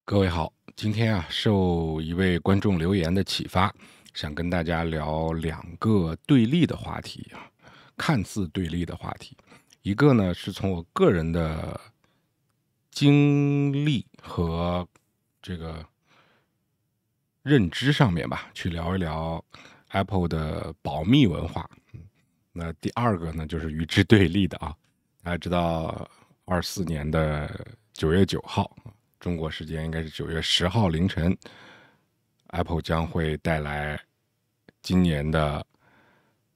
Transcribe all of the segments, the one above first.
各位好，今天受一位观众留言的启发，想跟大家聊两个对立的话题看似对立的话题。一个呢是从我个人的经历和这个认知上面吧，去聊一聊 Apple 的保密文化。那第二个呢就是与之对立的大家知道24年的9月9号。中国时间应该是9月10号凌晨 ，Apple 将会带来今年的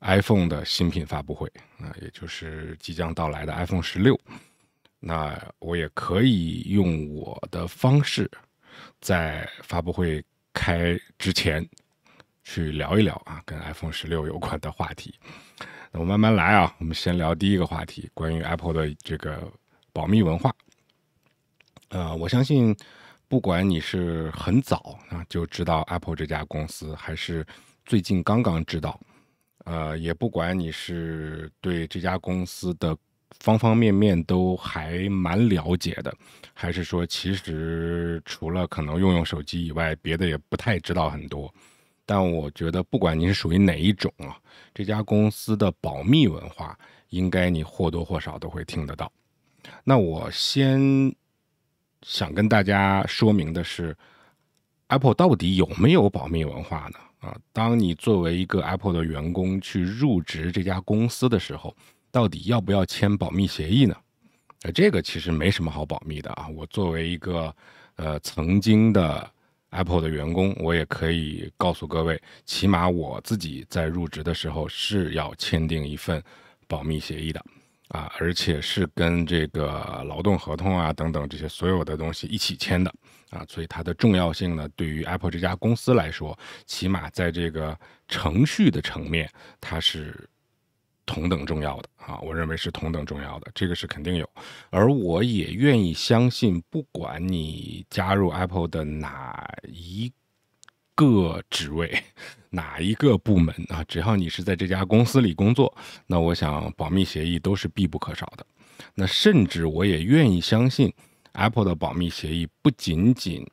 iPhone 的新品发布会，也就是即将到来的 iPhone 16。那我也可以用我的方式，在发布会开之前去聊一聊跟 iPhone 16有关的话题。那我慢慢来我们先聊第一个话题，关于 Apple 的这个保密文化。我相信，不管你是很早就知道 Apple 这家公司，还是最近刚刚知道，也不管你是对这家公司的方方面面都还蛮了解的，还是说其实除了可能用手机以外，别的也不太知道很多。但我觉得，不管你是属于哪一种这家公司的保密文化，应该你或多或少都会听得到。那我先想跟大家说明的是 ，Apple 到底有没有保密文化呢？当你作为一个 Apple 的员工去入职这家公司的时候，到底要不要签保密协议呢？这个其实没什么好保密的我作为一个曾经的 Apple 的员工，我也可以告诉各位，起码我自己在入职的时候是要签订一份保密协议的。而且是跟这个劳动合同等等这些所有的东西一起签的所以它的重要性呢，对于 Apple 这家公司来说，起码在这个程序的层面，它是同等重要的我认为是同等重要的，这个是肯定有。而我也愿意相信，不管你加入 Apple 的哪一个职位，哪一个部门只要你是在这家公司里工作，那我想保密协议都是必不可少的。那甚至我也愿意相信 Apple 的保密协议不仅仅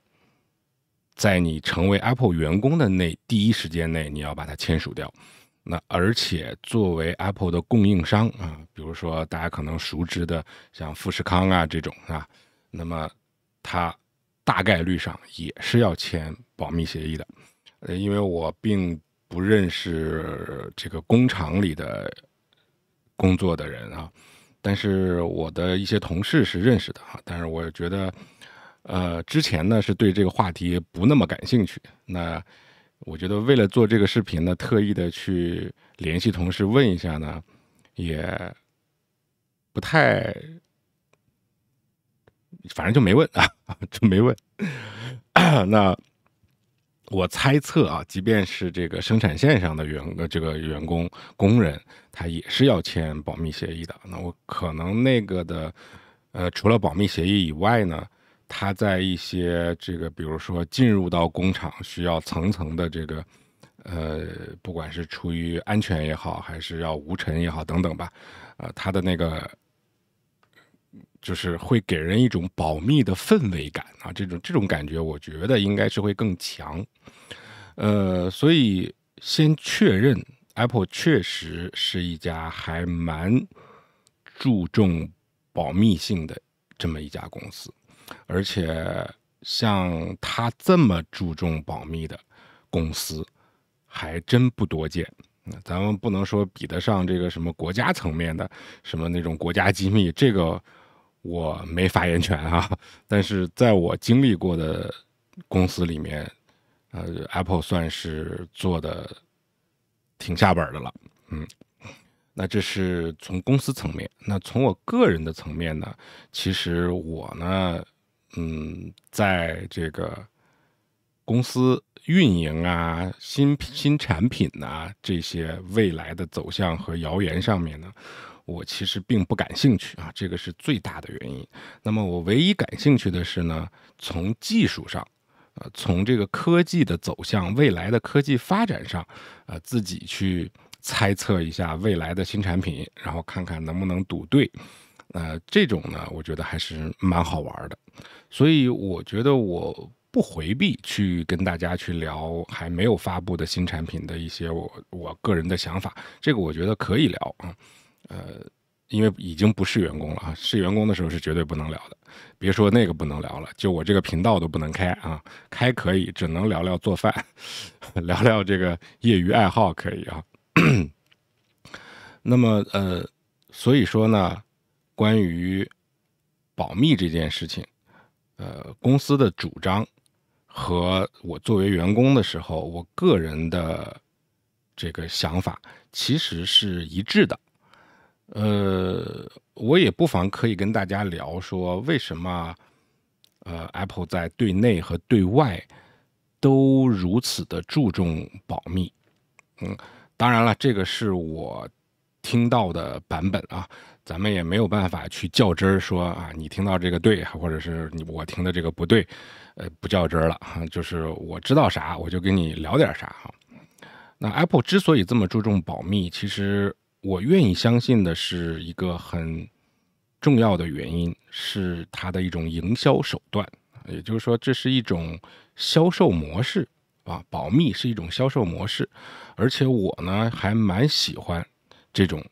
在你成为 Apple 员工的第一时间内你要把它签署掉，那而且作为 Apple 的供应商比如说大家可能熟知的像富士康这种那么它大概率上也是要签保密协议的。因为我并不认识这个工厂里的工作的人但是我的一些同事是认识的但是我觉得之前呢是对这个话题不那么感兴趣。那我觉得为了做这个视频呢，特意的去联系同事问一下呢，也不太，反正就没问就没问。那我猜测即便是这个生产线上的员工工人，他也是要签保密协议的。那我可能那个的除了保密协议以外呢，他在一些这个比如说进入到工厂需要层层的这个不管是出于安全也好，还是要无尘也好等等吧，他的那个就是会给人一种保密的氛围感这种感觉，我觉得应该是会更强。所以先确认 Apple 确实是一家还蛮注重保密性的这么一家公司，而且像它这么注重保密的公司还真不多见。咱们不能说比得上这个什么国家层面的什么那种国家机密，这个我没发言权但是在我经历过的公司里面，Apple 算是做的挺下本的了。那这是从公司层面。那从我个人的层面呢，其实我呢在这个公司运营新产品这些未来的走向和谣言上面呢，我其实并不感兴趣这个是最大的原因。那么我唯一感兴趣的是呢，从技术上从这个科技的走向，未来的科技发展上自己去猜测一下未来的新产品，然后看看能不能赌对。这种呢，我觉得还是蛮好玩的。所以我觉得我不回避去跟大家去聊还没有发布的新产品的一些我个人的想法，这个我觉得可以聊啊。因为已经不是员工了啊，是员工的时候是绝对不能聊的。别说那个不能聊了，就我这个频道都不能开啊，开可以，只能聊聊做饭，聊聊这个业余爱好可以啊。那么所以说呢，关于保密这件事情，公司的主张和我作为员工的时候，我个人的这个想法其实是一致的。我也不妨可以跟大家聊说，为什么Apple 在对内和对外都如此的注重保密。当然了，这个是我听到的版本啊，咱们也没有办法去较真儿说啊，你听到这个对，或者是我听的这个不对，不较真儿了哈，就是我知道啥我就跟你聊点啥哈。那 Apple 之所以这么注重保密，其实我愿意相信的是一个很重要的原因，是它的一种营销手段，也就是说，这是一种销售模式啊，保密是一种销售模式，而且我呢还蛮喜欢这种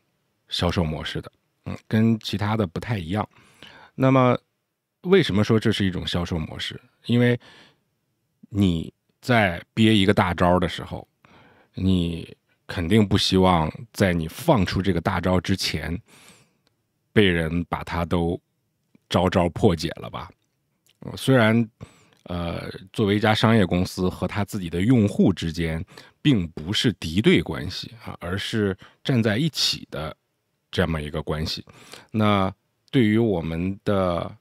销售模式的，跟其他的不太一样。那么，为什么说这是一种销售模式？因为你在憋一个大招的时候，你肯定不希望在你放出这个大招之前，被人把它都招破解了吧？虽然作为一家商业公司和他自己的用户之间并不是敌对关系啊，而是站在一起的这么一个关系。那对于我们的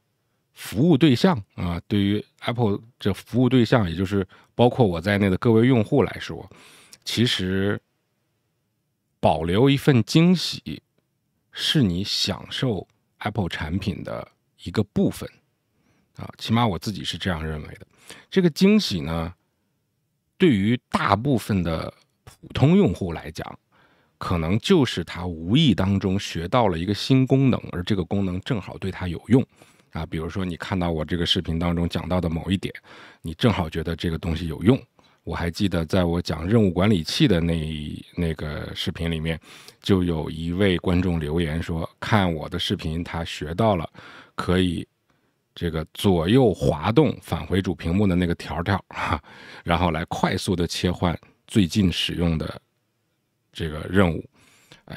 服务对象啊，对于 Apple 这服务对象，也就是包括我在内的各位用户来说，其实保留一份惊喜是你享受 Apple 产品的一个部分啊，起码我自己是这样认为的。这个惊喜呢，对于大部分的普通用户来讲，可能就是他无意当中学到了一个新功能，而这个功能正好对他有用啊。比如说你看到我这个视频当中讲到的某一点，你正好觉得这个东西有用。我还记得在我讲任务管理器的那个视频里面，就有一位观众留言说，看我的视频他学到了可以这个左右滑动返回主屏幕的那个条条啊，然后来快速的切换最近使用的这个任务。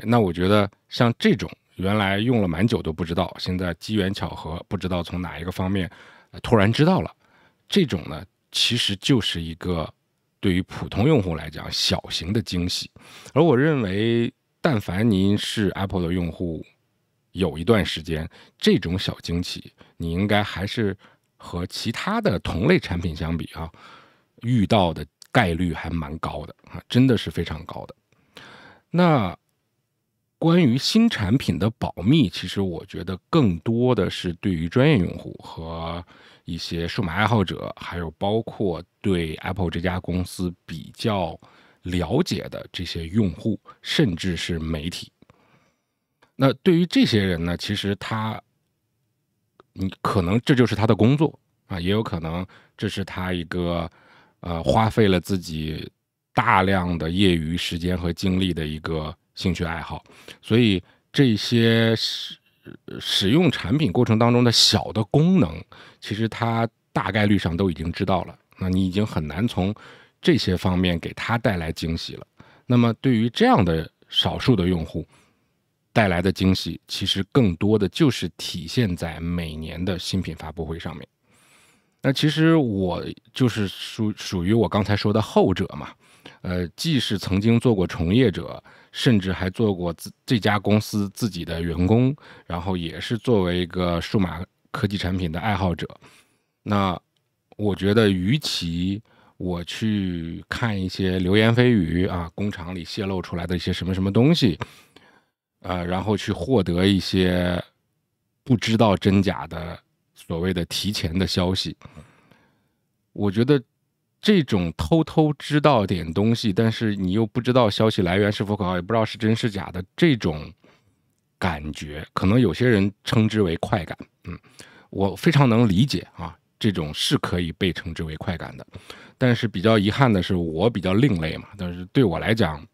那我觉得像这种原来用了蛮久都不知道，现在机缘巧合不知道从哪一个方面突然知道了，这种呢其实就是一个对于普通用户来讲小型的惊喜。而我认为但凡您是 Apple 的用户有一段时间，这种小惊喜你应该还是和其他的同类产品相比啊，遇到的概率还蛮高的啊，真的是非常高的。那关于新产品的保密，其实我觉得更多的是对于专业用户和一些数码爱好者，还有包括对 Apple 这家公司比较了解的这些用户，甚至是媒体。那对于这些人呢，其实你可能这就是他的工作啊，也有可能这是他一个花费了自己大量的业余时间和精力的一个兴趣爱好，所以这些使用产品过程当中的小的功能，其实他大概率上都已经知道了，那你已经很难从这些方面给他带来惊喜了。那么对于这样的少数的用户带来的惊喜，其实更多的就是体现在每年的新品发布会上面。那其实我就是属于我刚才说的后者嘛，既是曾经做过从业者，甚至还做过这家公司自己的员工，然后也是作为一个数码科技产品的爱好者。那我觉得，与其我去看一些流言蜚语啊，工厂里泄露出来的一些什么什么东西，然后去获得一些不知道真假的所谓的提前的消息，我觉得这种偷偷知道点东西，但是你又不知道消息来源是否可靠，也不知道是真是假的这种感觉，可能有些人称之为快感，我非常能理解啊，这种是可以被称之为快感的。但是比较遗憾的是，我比较另类嘛，但是对我来讲，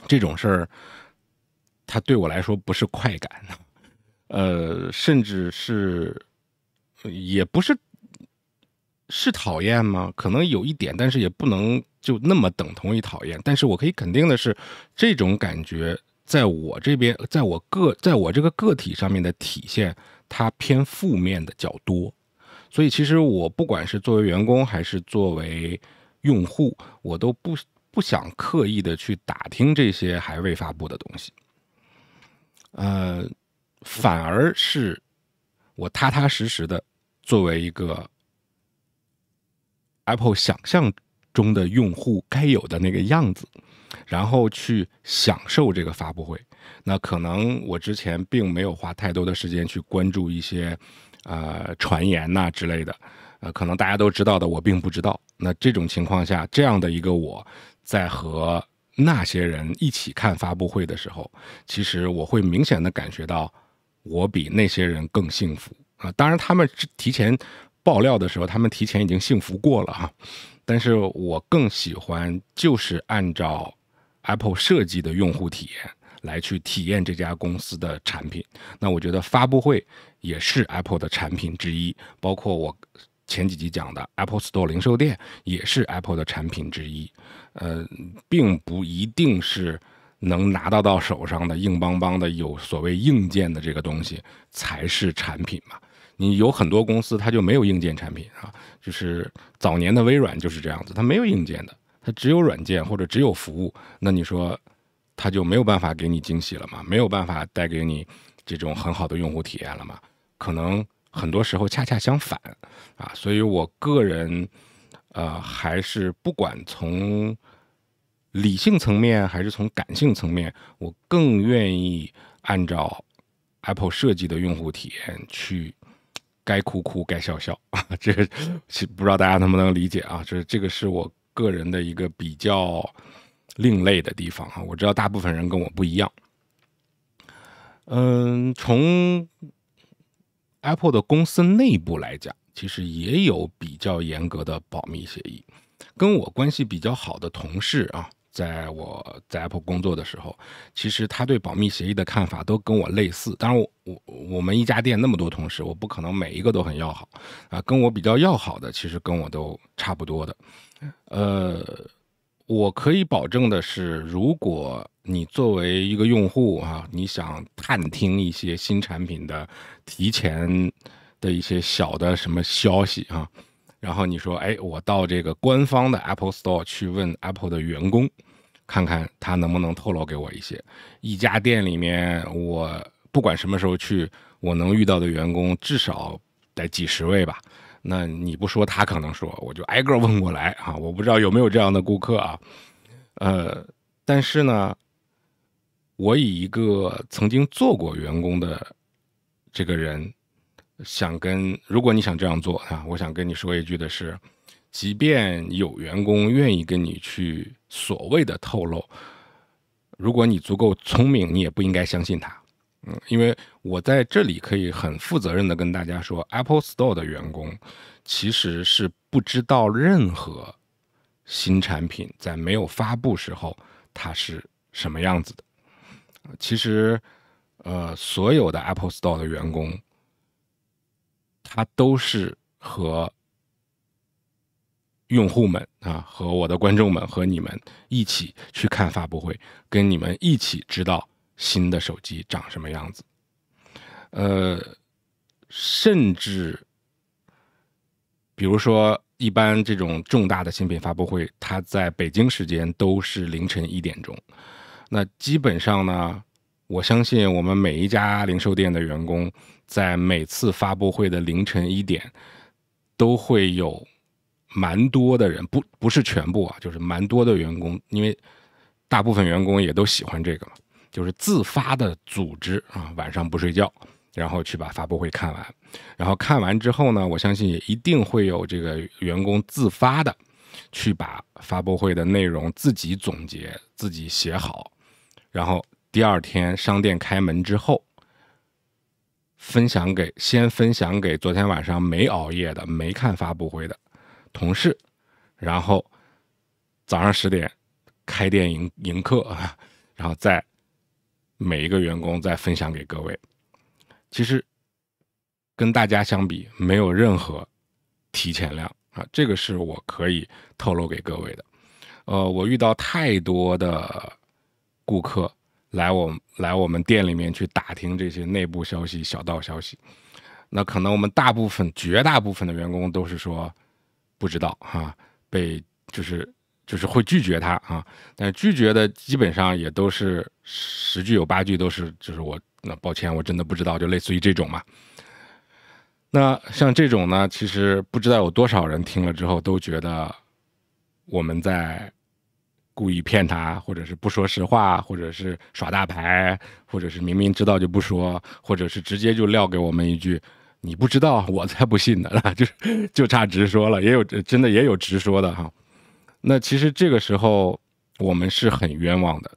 这种事儿，它对我来说不是快感，甚至是也不是讨厌吗？可能有一点，但是也不能就那么等同于讨厌。但是我可以肯定的是，这种感觉在我这边，在我这个个体上面的体现，它偏负面的较多。所以其实我不管是作为员工还是作为用户，我都不想刻意的去打听这些还未发布的东西。反而是我踏踏实实的作为一个 Apple 想象中的用户该有的那个样子，然后去享受这个发布会。那可能我之前并没有花太多的时间去关注一些传言呐之类的，可能大家都知道的我并不知道。那这种情况下，这样的一个我在和那些人一起看发布会的时候，其实我会明显的感觉到我比那些人更幸福啊。当然他们提前爆料的时候，他们提前已经幸福过了哈。但是我更喜欢就是按照 Apple 设计的用户体验来去体验这家公司的产品。那我觉得发布会也是 Apple 的产品之一，包括我前几集讲的 Apple Store 零售店也是 Apple 的产品之一。并不一定是能拿到手上的硬邦邦的有所谓硬件的这个东西才是产品嘛。你有很多公司它就没有硬件产品啊，就是早年的微软就是这样子，它没有硬件的，它只有软件或者只有服务。那你说它就没有办法给你惊喜了吗？没有办法带给你这种很好的用户体验了吗？可能很多时候恰恰相反啊。所以我个人还是不管从理性层面还是从感性层面，我更愿意按照 Apple 设计的用户体验去该哭哭该笑笑。这个不知道大家能不能理解啊？这个是我个人的一个比较另类的地方啊。我知道大部分人跟我不一样。从 Apple 的公司内部来讲，其实也有比较严格的保密协议。跟我关系比较好的同事啊，在我在 Apple 工作的时候，其实他对保密协议的看法都跟我类似。当然我们一家店那么多同事，我不可能每一个都很要好啊。跟我比较要好的，其实跟我都差不多的。我可以保证的是，如果你作为一个用户啊，你想探听一些新产品的提前的一些小的什么消息啊，然后你说，哎，我到这个官方的 Apple Store 去问 Apple 的员工，看看他能不能透露给我一些。一家店里面，我不管什么时候去，我能遇到的员工至少得几十位吧。那你不说，他可能说，我就挨个问过来啊。我不知道有没有这样的顾客啊。但是呢，我以一个曾经做过员工的这个人，如果你想这样做啊，我想跟你说一句的是，即便有员工愿意跟你去所谓的透露，如果你足够聪明，你也不应该相信他。因为我在这里可以很负责任的跟大家说 ，Apple Store 的员工其实是不知道任何新产品在没有发布时候它是什么样子的。其实，所有的 Apple Store 的员工，他都是和用户们啊，和我的观众们和你们一起去看发布会，跟你们一起知道新的手机长什么样子。甚至比如说一般这种重大的新品发布会，它在北京时间都是凌晨1点钟。那基本上呢，我相信我们每一家零售店的员工在每次发布会的凌晨1点都会有蛮多的人，不是全部啊，就是蛮多的员工，因为大部分员工也都喜欢这个嘛，就是自发的组织啊，晚上不睡觉，然后去把发布会看完。然后看完之后呢，我相信也一定会有这个员工自发的去把发布会的内容自己总结、自己写好，然后第二天商店开门之后，先分享给昨天晚上没熬夜的、没看发布会的同事，然后早上10点开店迎客，然后再每一个员工再分享给各位。其实跟大家相比，没有任何提前量啊，这个是我可以透露给各位的。我遇到太多的顾客来我们店里面去打听这些内部消息、小道消息，那可能我们绝大部分的员工都是说不知道哈，就是会拒绝他啊，但是拒绝的基本上也都是10句有8句都是就是那抱歉我真的不知道，就类似于这种嘛。那像这种呢，其实不知道有多少人听了之后都觉得我们在故意骗他，或者是不说实话，或者是耍大牌，或者是明明知道就不说，或者是直接就撂给我们一句你不知道我才不信呢，就差直说了，真的也有直说的哈。那其实这个时候我们是很冤枉的，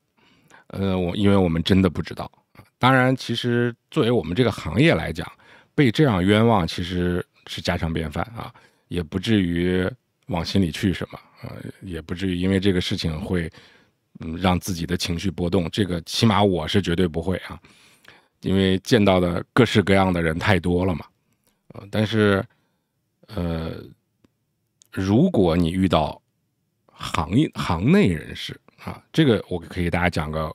因为我们真的不知道。当然其实作为我们这个行业来讲，被这样冤枉其实是家常便饭啊，也不至于往心里去什么，也不至于因为这个事情会让自己的情绪波动，这个起码我是绝对不会啊，因为见到的各式各样的人太多了嘛。但是如果你遇到行内人士啊，这个我可以给大家讲个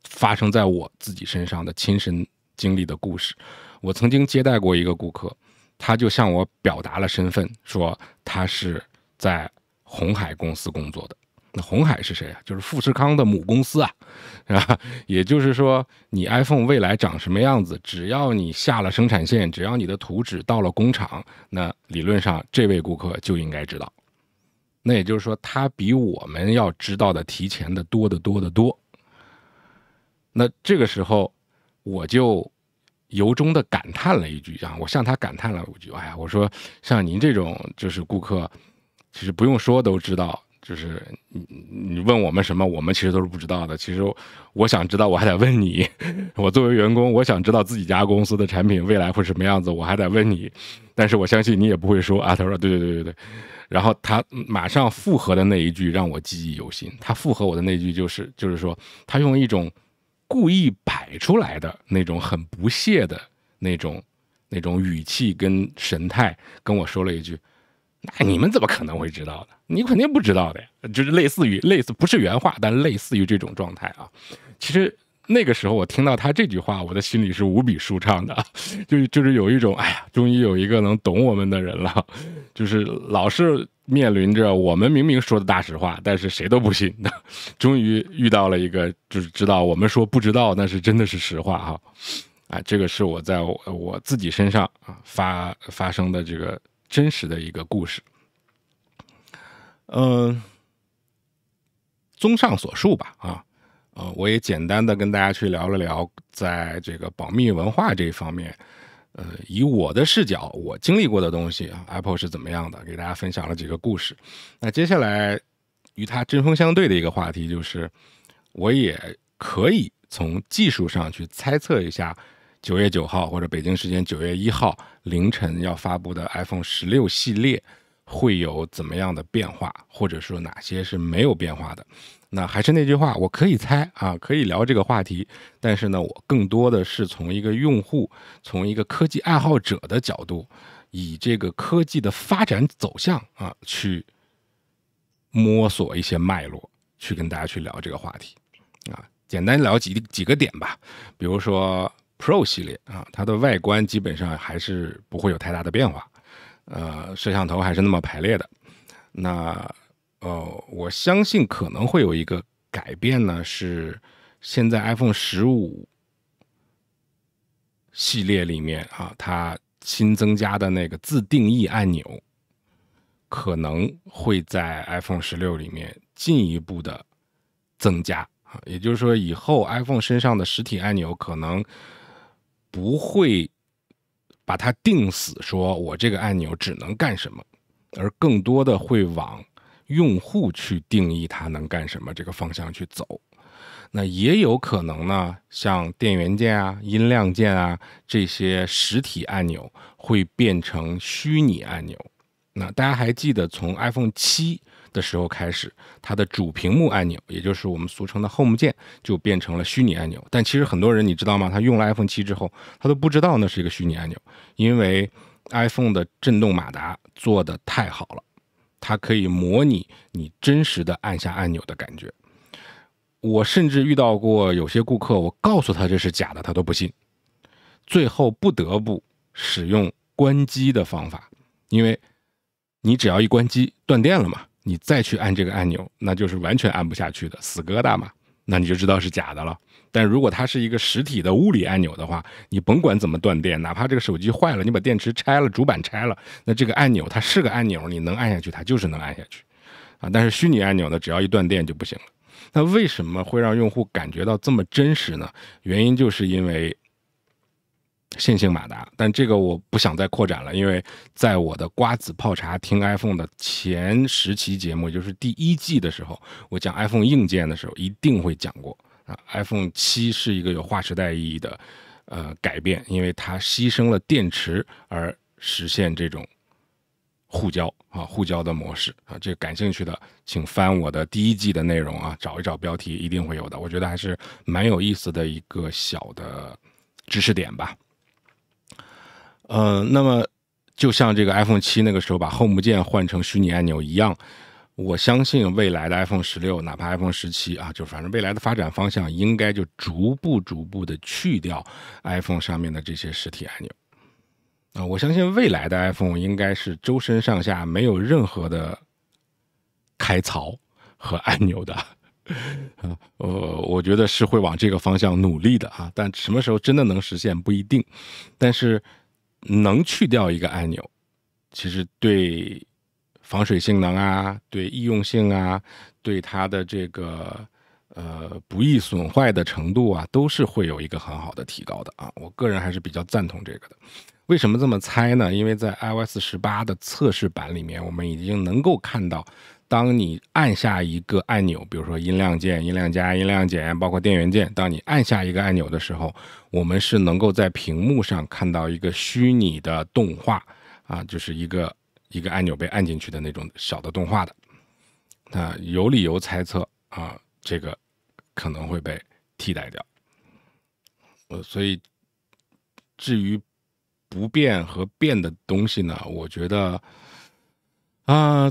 发生在我自己身上的亲身经历的故事。我曾经接待过一个顾客，他就向我表达了身份，说他是在鸿海公司工作的。那鸿海是谁啊？就是富士康的母公司啊，是吧？也就是说，你 iPhone 未来长什么样子，只要你下了生产线，只要你的图纸到了工厂，那理论上这位顾客就应该知道。那也就是说，他比我们要知道的提前的多得多得多。那这个时候，我就由衷的感叹了一句啊，我向他感叹了一句，哎呀，我说像您这种就是顾客，其实不用说都知道，就是你问我们什么，我们其实都是不知道的。其实我想知道，我还得问你。我作为员工，我想知道自己家公司的产品未来会什么样子，我还得问你。但是我相信你也不会说啊。他说对。然后他马上附和的那一句让我记忆犹新。他附和我的那句就是说，他用一种故意摆出来的那种很不屑的那种语气跟神态跟我说了一句，那你们怎么可能会知道的？你肯定不知道的呀，就是类似不是原话，但类似于这种状态啊。其实那个时候我听到他这句话，我的心里是无比舒畅的，就是有一种哎呀，终于有一个能懂我们的人了。就是老是面临着我们明明说的大实话，但是谁都不信的，终于遇到了一个就是知道我们说不知道，那是真的是实话哈。啊，这个是我在我自己身上啊发生的这个真实的一个故事。综上所述吧啊。我也简单的跟大家去聊了聊，在这个保密文化这一方面，以我的视角，我经历过的东西啊 ，Apple 是怎么样的，给大家分享了几个故事。那接下来与它针锋相对的一个话题就是，我也可以从技术上去猜测一下9月9号或者北京时间9月1号凌晨要发布的 iPhone 16系列会有怎么样的变化，或者说哪些是没有变化的。那还是那句话，我可以猜啊，可以聊这个话题，但是呢，我更多的是从一个用户，从一个科技爱好者的角度，以这个科技的发展走向啊，去摸索一些脉络，去跟大家去聊这个话题啊。简单聊几个点吧，比如说 Pro 系列啊，它的外观基本上还是不会有太大的变化，摄像头还是那么排列的。那我相信可能会有一个改变呢，是现在 iPhone 15系列里面啊，它新增加的那个自定义按钮，可能会在 iPhone 16里面进一步的增加啊，也就是说，以后 iPhone 身上的实体按钮可能不会把它定死，说我这个按钮只能干什么，而更多的会往用户去定义它能干什么这个方向去走。那也有可能呢，像电源键啊、音量键啊这些实体按钮会变成虚拟按钮。那大家还记得从 iPhone 7的时候开始，它的主屏幕按钮，也就是我们俗称的 Home 键，就变成了虚拟按钮。但其实很多人你知道吗？他用了 iPhone 7之后，他都不知道那是一个虚拟按钮，因为 iPhone 的震动马达做得太好了，它可以模拟你真实的按下按钮的感觉。我甚至遇到过有些顾客，我告诉他这是假的，他都不信，最后不得不使用关机的方法，因为你只要一关机断电了嘛，你再去按这个按钮，那就是完全按不下去的，死疙瘩嘛，那你就知道是假的了。但如果它是一个实体的物理按钮的话，你甭管怎么断电，哪怕这个手机坏了，你把电池拆了，主板拆了，那这个按钮它是个按钮，你能按下去，它就是能按下去啊。但是虚拟按钮呢，只要一断电就不行了。那为什么会让用户感觉到这么真实呢？原因就是因为线性马达，但这个我不想再扩展了，因为在我的瓜子泡茶听 iPhone 的前10期节目，也就是第1季的时候，我讲 iPhone 硬件的时候，一定会讲过啊。iPhone 7是一个有划时代意义的改变，因为它牺牲了电池而实现这种互交的模式啊。这个感兴趣的，请翻我的第1季的内容啊，找一找标题，一定会有的。我觉得还是蛮有意思的一个小的知识点吧。那么就像这个 iPhone 7那个时候把 Home 键换成虚拟按钮一样，我相信未来的 iPhone 16，哪怕 iPhone 17啊，就反正未来的发展方向应该就逐步的去掉 iPhone 上面的这些实体按钮啊。我相信未来的 iPhone 应该是周身上下没有任何的开槽和按钮的。我觉得是会往这个方向努力的啊，但什么时候真的能实现不一定。但是能去掉一个按钮，其实对防水性能啊，对易用性啊，对它的这个不易损坏的程度啊，都是会有一个很好的提高的啊。我个人还是比较赞同这个的。为什么这么猜呢？因为在 iOS 18的测试版里面，我们已经能够看到，当你按下一个按钮，比如说音量键、音量加、音量减，包括电源键，当你按下一个按钮的时候，我们是能够在屏幕上看到一个虚拟的动画啊，就是一个按钮被按进去的那种小的动画的。那有理由猜测啊，这个可能会被替代掉。所以至于不变和变的东西呢，我觉得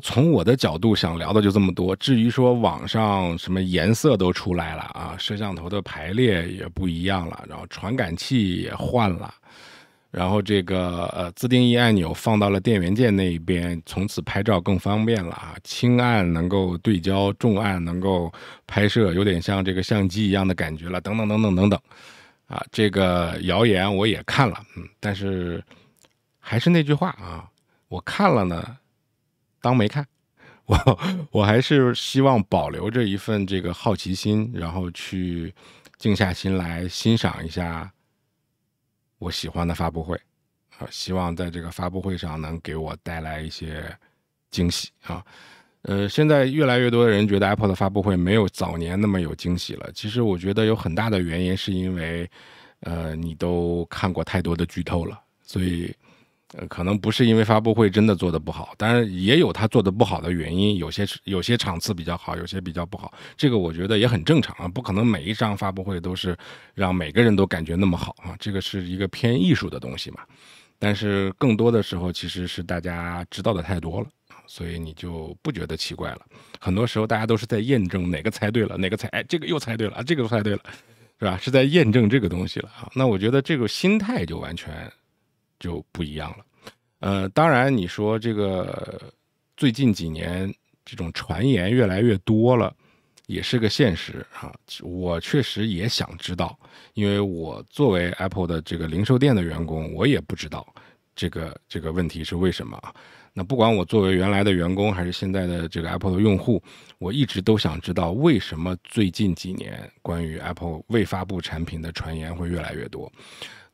从我的角度想聊的就这么多。至于说网上什么颜色都出来了啊，摄像头的排列也不一样了，然后传感器也换了，然后这个自定义按钮放到了电源键那一边，从此拍照更方便了啊，轻按能够对焦，重按能够拍摄，有点像这个相机一样的感觉了，等等等等等等。啊，这个谣言我也看了，但是还是那句话啊，我看了呢，当没看。我还是希望保留着一份这个好奇心，然后去静下心来欣赏一下我喜欢的发布会啊，希望在这个发布会上能给我带来一些惊喜啊。现在越来越多的人觉得 Apple 的发布会没有早年那么有惊喜了。其实我觉得有很大的原因是因为，你都看过太多的剧透了，所以，可能不是因为发布会真的做得不好，当然也有他做得不好的原因，有些场次比较好，有些比较不好，这个我觉得也很正常啊，不可能每一场发布会都是让每个人都感觉那么好啊，这个是一个偏艺术的东西嘛。但是更多的时候其实是大家知道的太多了。所以你就不觉得奇怪了。很多时候大家都是在验证哪个猜对了，哪个这个又猜对了，这个又猜对了，是吧？是在验证这个东西了啊。那我觉得这个心态就完全就不一样了。当然你说这个最近几年这种传言越来越多了，也是个现实啊。我确实也想知道，因为我作为 Apple 的这个零售店的员工，我也不知道这个问题是为什么啊。那不管我作为原来的员工还是现在的这个 Apple 的用户，我一直都想知道为什么最近几年关于 Apple 未发布产品的传言会越来越多。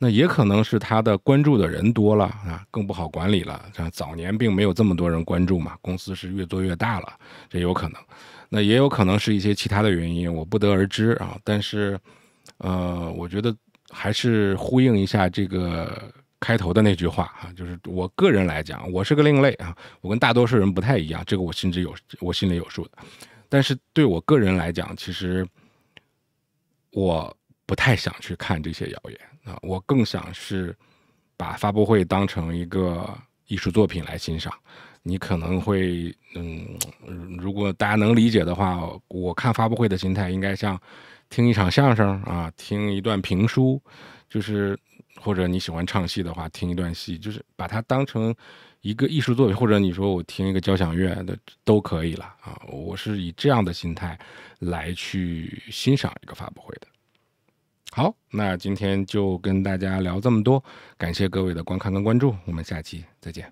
那也可能是他的关注的人多了啊，更不好管理了。像早年并没有这么多人关注嘛，公司是越做越大了，这有可能。那也有可能是一些其他的原因，我不得而知啊。但是，我觉得还是呼应一下这个开头的那句话啊，就是我个人来讲，我是个另类啊，我跟大多数人不太一样，这个我心里有数的。但是对我个人来讲，其实我不太想去看这些谣言啊，我更想是把发布会当成一个艺术作品来欣赏。你可能会，如果大家能理解的话，我看发布会的心态应该像听一场相声啊，听一段评书，就是或者你喜欢唱戏的话，听一段戏，就是把它当成一个艺术作品，或者你说我听一个交响乐的都可以了啊。我是以这样的心态来去欣赏一个发布会的。好，那今天就跟大家聊这么多，感谢各位的观看跟关注，我们下期再见。